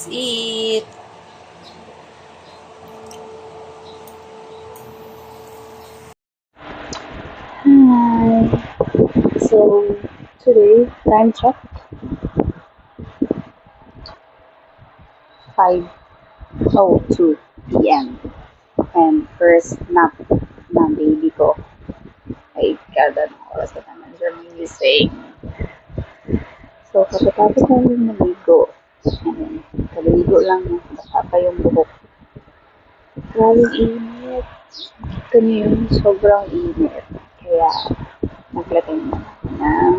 Let's eat. Hi. So today time check 5:02 p.m. and first nap ng baby ko ay kada ng oras na naman siya gising. So kapatapos na yung naligo. Ayan, kaligo lang baka pa yung buhok. Grabe init. Ito yung sobrang init. Kaya naglagay na ako ng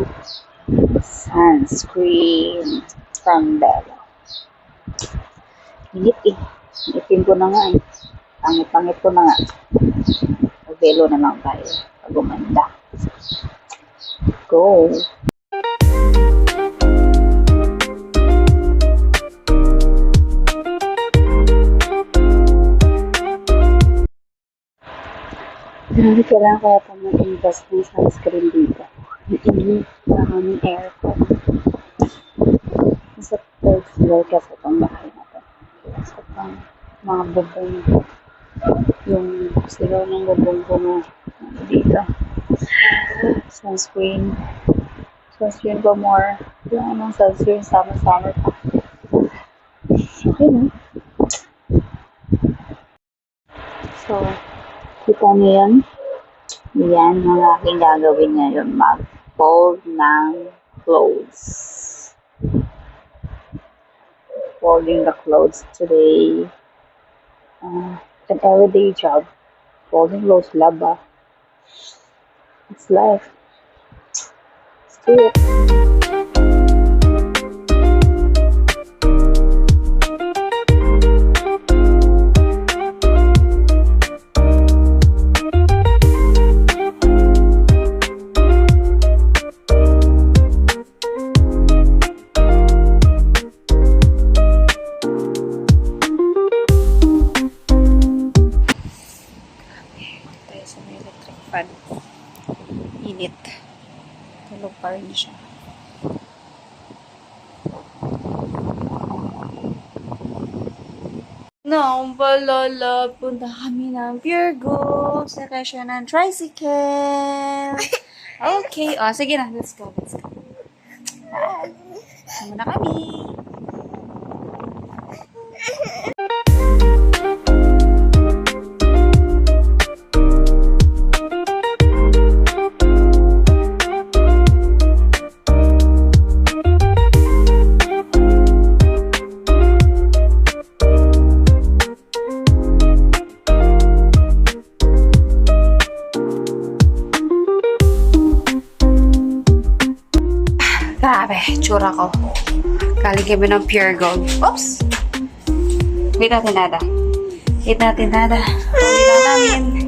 sunscreen from Bella. Init eh. Initin ko na nga eh. Pangit-pangit ko na nga. Mag-velo na lang tayo. Pag gumanda. Go! Grabe, kailangan ko yata mag-invest ng sunscreen dito. Init na kaming aircon. Sa third floor kasi itong bahay na ito. Sa itong mga bubong. Yung sigaw ng bubong ko na dito. Sunscreen. Sunscreen pa more. Yung anong sunscreen summer pa. Okay na. So, kita niyo yan? Yan ang aking gagawin ngayon. Mag-fold ng clothes. Folding the clothes today. An everyday job. Folding clothes, laba. It's life. Let's do it. Sa may electric fan. Init. Tulog pa rin siya. Balala, punta kami ng Pure Sakay siya ng tricycle. Okay. O, sige na. Let's go. Sama na kami. Grabe, tsura ko. Galing kami ng Pure Gold. Oops! Wait natin nada. Uwi lang namin.